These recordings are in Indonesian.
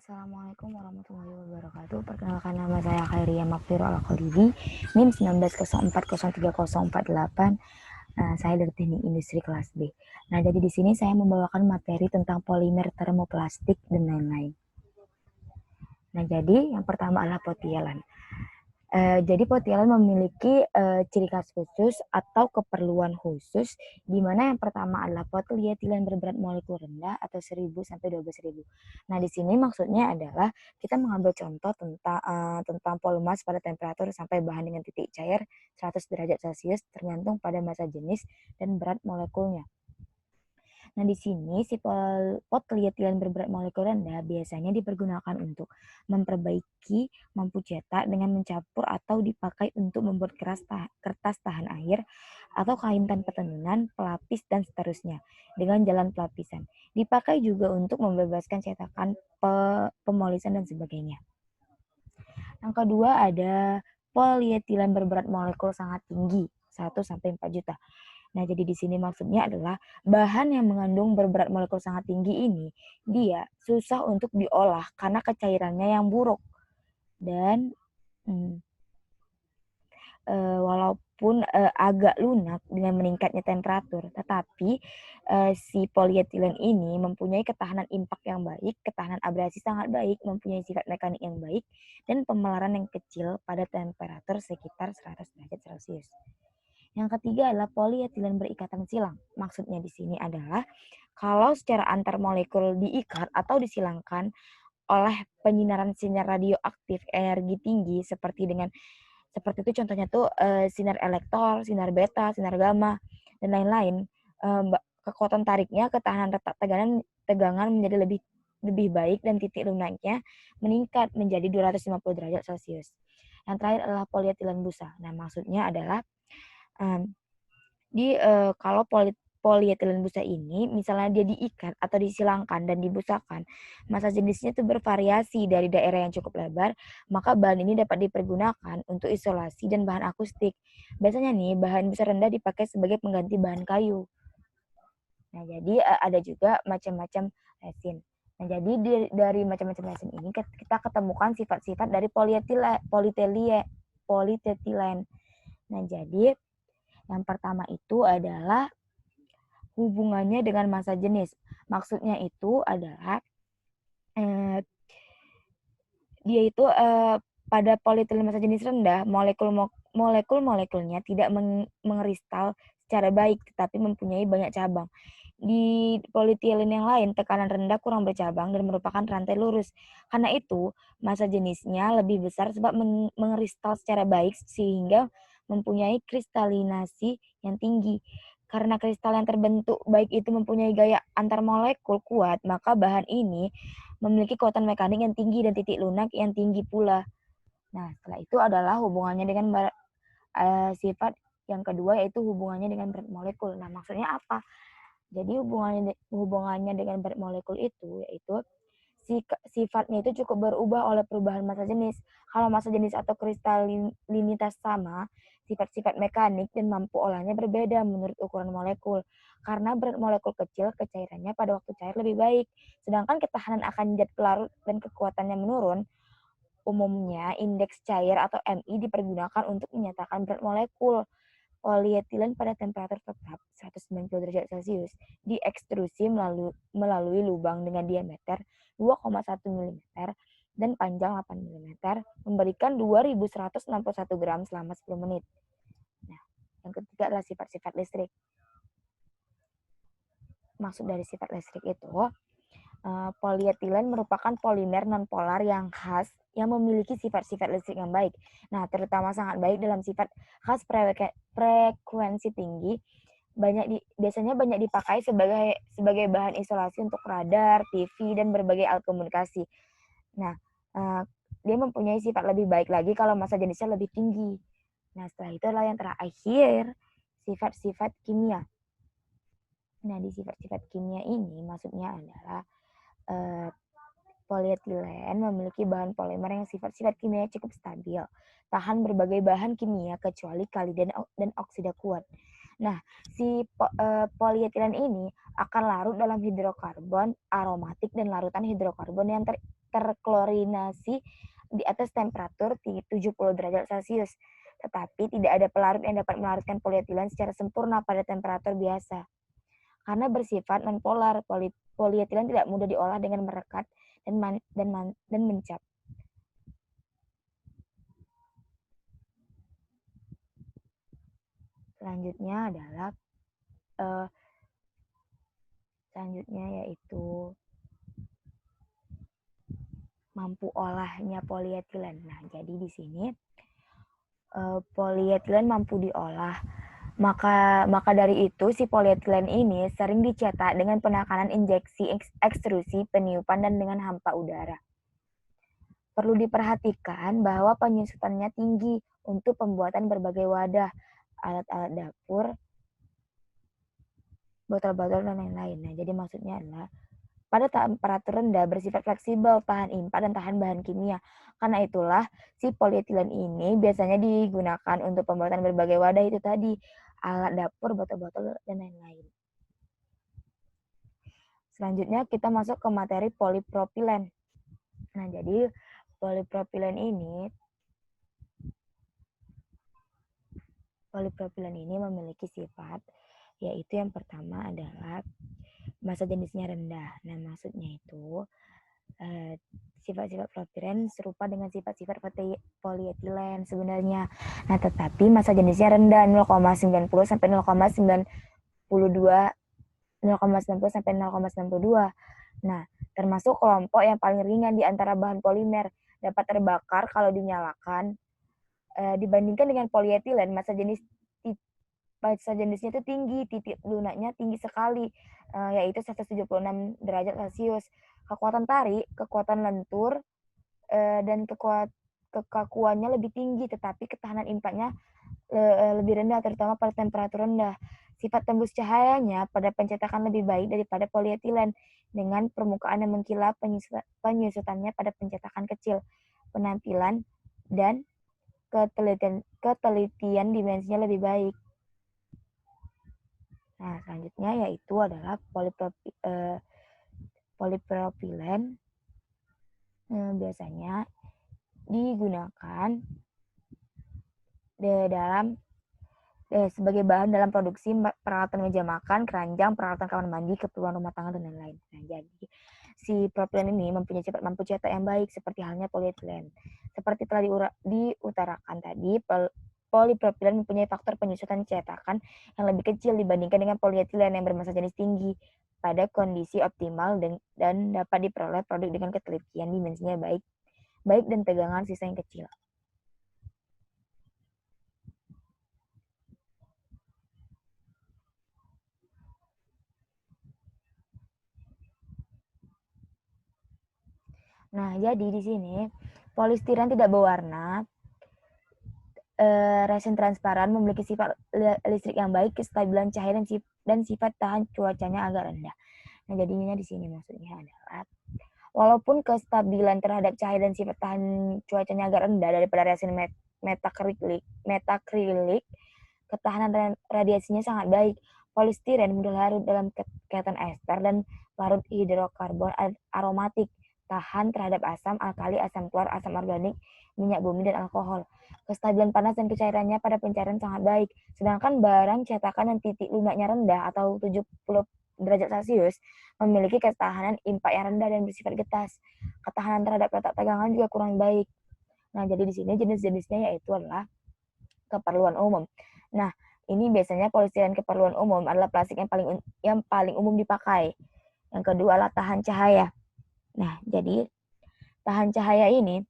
Assalamualaikum warahmatullahi wabarakatuh. Perkenalkan, nama saya Khairia Makfiro Al-Khalidi, NIM 19040348. Saya dari Teknik Industri kelas B. Nah, jadi di sini saya membawakan materi tentang polimer termoplastik dan lain-lain. Nah, jadi yang pertama adalah potielan. Jadi potielan memiliki ciri khas khusus atau keperluan khusus, di mana yang pertama adalah polietilen berberat molekul rendah atau 1000 sampai 12.000. Nah, di sini maksudnya adalah kita mengambil contoh tentang polumas pada temperatur sampai bahan dengan titik cair 100 derajat Celcius tergantung pada massa jenis dan berat molekulnya. Nah, di sini si polietilen berberat molekul rendah biasanya dipergunakan untuk memperbaiki, mampu cetak dengan mencampur atau dipakai untuk membuat kertas tahan air atau kain tanpa tenunan, pelapis, dan seterusnya dengan jalan pelapisan. Dipakai juga untuk membebaskan cetakan, pemolisan, dan sebagainya. Yang kedua ada polietilen berberat molekul sangat tinggi, 1-4 juta. Nah, jadi di sini maksudnya adalah bahan yang mengandung berberat molekul sangat tinggi ini, dia susah untuk diolah karena kecairannya yang buruk. Dan walaupun agak lunak dengan meningkatnya temperatur, tetapi si polietilen ini mempunyai ketahanan impak yang baik, ketahanan abrasi sangat baik, mempunyai sifat mekanik yang baik, dan pemelaran yang kecil pada temperatur sekitar 100 derajat Celcius. Yang ketiga adalah polietilen berikatan silang. Maksudnya di sini adalah kalau secara antar molekul diikat atau disilangkan oleh penyinaran sinar radioaktif energi tinggi seperti itu contohnya tuh sinar elektor, sinar beta, sinar gamma, dan lain-lain. Kekuatan tariknya, ketahanan retak tegangan menjadi lebih baik dan titik lunaknya meningkat menjadi 250 derajat Celcius. Yang terakhir adalah polietilen busa. Nah, maksudnya adalah kalau polietilen busa ini misalnya dia diikat atau disilangkan dan dibusakan, massa jenisnya itu bervariasi dari daerah yang cukup lebar, maka bahan ini dapat dipergunakan untuk isolasi dan bahan akustik. Biasanya nih bahan busa rendah dipakai sebagai pengganti bahan kayu. Nah, jadi ada juga macam-macam resin. Nah, jadi dari macam-macam resin ini kita ketemukan sifat-sifat dari polietilen. Nah, jadi yang pertama itu adalah hubungannya dengan massa jenis. Maksudnya itu adalah dia itu pada polietilen massa jenis rendah, molekul-molekulnya tidak mengkristal secara baik, tetapi mempunyai banyak cabang. Di polietilen yang lain, tekanan rendah kurang bercabang dan merupakan rantai lurus. Karena itu, massa jenisnya lebih besar sebab mengkristal secara baik sehingga mempunyai kristalinasi yang tinggi. Karena kristal yang terbentuk baik itu mempunyai gaya antar molekul kuat, maka bahan ini memiliki kekuatan mekanik yang tinggi dan titik lunak yang tinggi pula. Nah, setelah itu adalah hubungannya dengan sifat yang kedua, yaitu hubungannya dengan berat molekul. Nah, maksudnya apa? Jadi hubungannya dengan berat molekul itu yaitu sifatnya itu cukup berubah oleh perubahan massa jenis. Kalau massa jenis atau kristalinitas sama, sifat-sifat mekanik dan mampu olahnya berbeda menurut ukuran molekul. Karena berat molekul kecil, kecairannya pada waktu cair lebih baik. Sedangkan ketahanan akan zat pelarut dan kekuatannya menurun. Umumnya, indeks cair atau MI dipergunakan untuk menyatakan berat molekul. Polietilen pada temperatur tetap 190 derajat Celcius diekstrusi melalui lubang dengan diameter 2,1 mm dan panjang 8 mm, memberikan 2161 gram selama 10 menit. Nah, yang ketiga adalah sifat-sifat listrik. Maksud dari sifat listrik itu, polietilen merupakan polimer nonpolar yang khas yang memiliki sifat-sifat listrik yang baik. Nah, terutama sangat baik dalam sifat khas frekuensi tinggi. Biasanya banyak dipakai sebagai bahan isolasi untuk radar, TV, dan berbagai alat komunikasi. Nah, dia mempunyai sifat lebih baik lagi kalau massa jenisnya lebih tinggi. Nah, setelah itu adalah yang terakhir, sifat-sifat kimia. Nah, di sifat-sifat kimia ini maksudnya adalah polietilen memiliki bahan polimer yang sifat-sifat kimia cukup stabil, tahan berbagai bahan kimia kecuali kali dan oksida kuat. Nah, si polietilen ini akan larut dalam hidrokarbon aromatik dan larutan hidrokarbon yang terklorinasi di atas temperatur 70 derajat Celcius. Tetapi tidak ada pelarut yang dapat melarutkan polietilen secara sempurna pada temperatur biasa. Karena bersifat nonpolar, polietilen tidak mudah diolah dengan merekat dan mencap. Selanjutnya yaitu mampu olahnya polietilen. Nah, jadi di sini polietilen mampu diolah. Maka dari itu si polietilen ini sering dicetak dengan penekanan injeksi ekstrusi, peniupan, dan dengan hampa udara. Perlu diperhatikan bahwa penyusutannya tinggi untuk pembuatan berbagai wadah, alat-alat dapur, botol-botol, dan lain-lain. Nah, jadi maksudnya adalah pada temperatur rendah bersifat fleksibel, tahan impa, dan tahan bahan kimia. Karena itulah si polietilen ini biasanya digunakan untuk pembuatan berbagai wadah itu tadi, alat dapur, botol-botol, dan lain-lain. Selanjutnya kita masuk ke materi polipropilen. Nah, jadi polipropilen ini memiliki sifat, yaitu yang pertama adalah massa jenisnya rendah. Nah, maksudnya itu sifat-sifat propilen serupa dengan sifat-sifat polietilen sebenarnya. Nah, tetapi massa jenisnya rendah 0,90 sampai 0,92 sampai 0,92. Nah, termasuk kelompok yang paling ringan di antara bahan polimer, dapat terbakar kalau dinyalakan. Dibandingkan dengan polietilen, massa jenisnya itu tinggi, titik lunaknya tinggi sekali, yaitu 176 derajat Celcius. Kekuatan tarik, kekuatan lentur, dan kekakuannya lebih tinggi, tetapi ketahanan impaknya lebih rendah, terutama pada temperatur rendah. Sifat tembus cahayanya pada pencetakan lebih baik daripada polietilen, dengan permukaan yang mengkilap, penyusutannya pada pencetakan kecil, penampilan dan ketelitian dimensinya lebih baik. Nah, selanjutnya yaitu adalah polipropilen. Biasanya digunakan sebagai bahan dalam produksi peralatan meja makan, keranjang, peralatan kamar mandi, keperluan rumah tangga, dan lain-lain. Nah, jadi si propilen ini mempunyai sifat mampu cetak yang baik seperti halnya polietilen. Seperti telah diutarakan tadi, polipropilen mempunyai faktor penyusutan cetakan yang lebih kecil dibandingkan dengan polietilen yang bermassa jenis tinggi pada kondisi optimal dan dapat diperoleh produk dengan ketelitian dimensinya baik dan tegangan sisa yang kecil. Nah, jadi di sini polistiren tidak berwarna, resin transparan, memiliki sifat listrik yang baik, kestabilan cahaya, dan sifat tahan cuacanya agak rendah. Nah, jadinya di sini maksudnya adalah walaupun kestabilan terhadap cahaya dan sifat tahan cuacanya agak rendah daripada resin metakrilik, ketahanan radiasinya sangat baik. Polistiren mudah larut dalam kegiatan ester dan larut hidrokarbon aromatik, tahan terhadap asam, alkali, asam klor, asam organik, minyak bumi, dan alkohol. Kestabilan panas dan kecairannya pada pencairan sangat baik. Sedangkan barang cetakan yang titik lunaknya rendah atau 70 derajat Celcius memiliki ketahanan impak yang rendah dan bersifat getas. Ketahanan terhadap letak tegangan juga kurang baik. Nah, jadi di sini jenis-jenisnya yaitu adalah keperluan umum. Nah, ini biasanya polistiren keperluan umum adalah plastik yang paling umum dipakai. Yang kedua adalah tahan cahaya. Nah, jadi tahan cahaya ini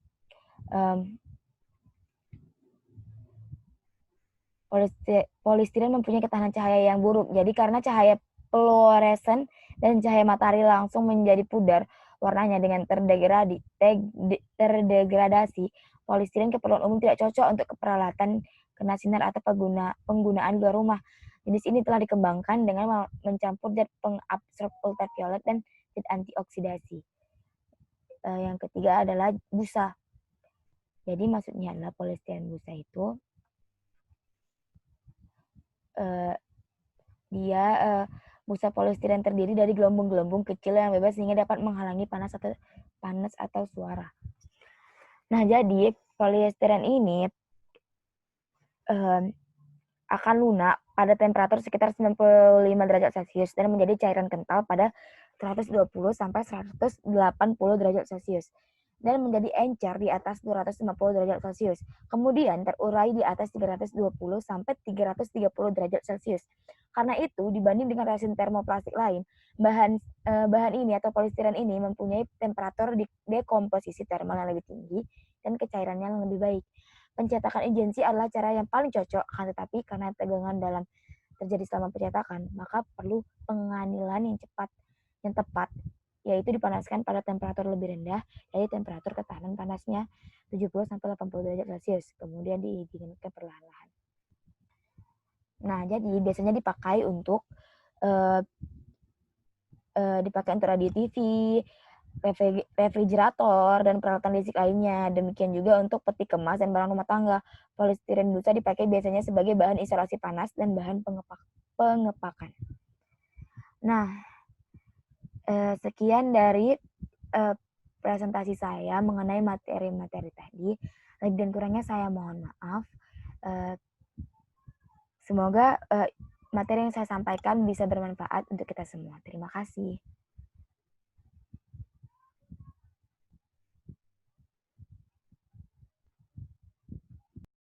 polistiren mempunyai ketahanan cahaya yang buruk. Jadi karena cahaya fluoresen dan cahaya matahari langsung menjadi pudar warnanya dengan terdegradasi, polistiren keperluan umum tidak cocok untuk peralatan kena sinar atau penggunaan luar rumah. Jenis ini telah dikembangkan dengan mencampur zat pengabsorb ultraviolet dan zat antioksidasi. Yang ketiga adalah busa. Jadi maksudnya adalah polistiren busa itu dia Busa polistiren terdiri dari gelembung-gelembung kecil yang bebas sehingga dapat menghalangi panas atau suara. Nah, jadi polistiren ini akan lunak pada temperatur sekitar 95 derajat Celcius dan menjadi cairan kental pada 120 sampai 180 derajat Celcius dan menjadi encer di atas 250 derajat Celcius. Kemudian terurai di atas 320 sampai 330 derajat Celcius. Karena itu, dibanding dengan resin termoplastik lain, bahan ini atau polistiren ini mempunyai temperatur dekomposisi termal yang lebih tinggi dan kecairannya yang lebih baik. Pencetakan ejensi adalah cara yang paling cocok, akan tetapi karena tegangan dalam terjadi selama pencetakan, maka perlu penganilan yang tepat, yaitu dipanaskan pada temperatur lebih rendah dari temperatur ketahanan panasnya 70-80 derajat Celcius, kemudian didinginkan perlahan-lahan. Nah, jadi biasanya dipakai untuk radio TV, refrigerator, dan peralatan listrik lainnya. Demikian juga untuk peti kemas dan barang rumah tangga. Polistiren busa dipakai biasanya sebagai bahan isolasi panas dan bahan pengepakan. Nah, sekian dari presentasi saya mengenai materi-materi tadi. Lebih dan kurangnya saya mohon maaf. Semoga materi yang saya sampaikan bisa bermanfaat untuk kita semua. Terima kasih.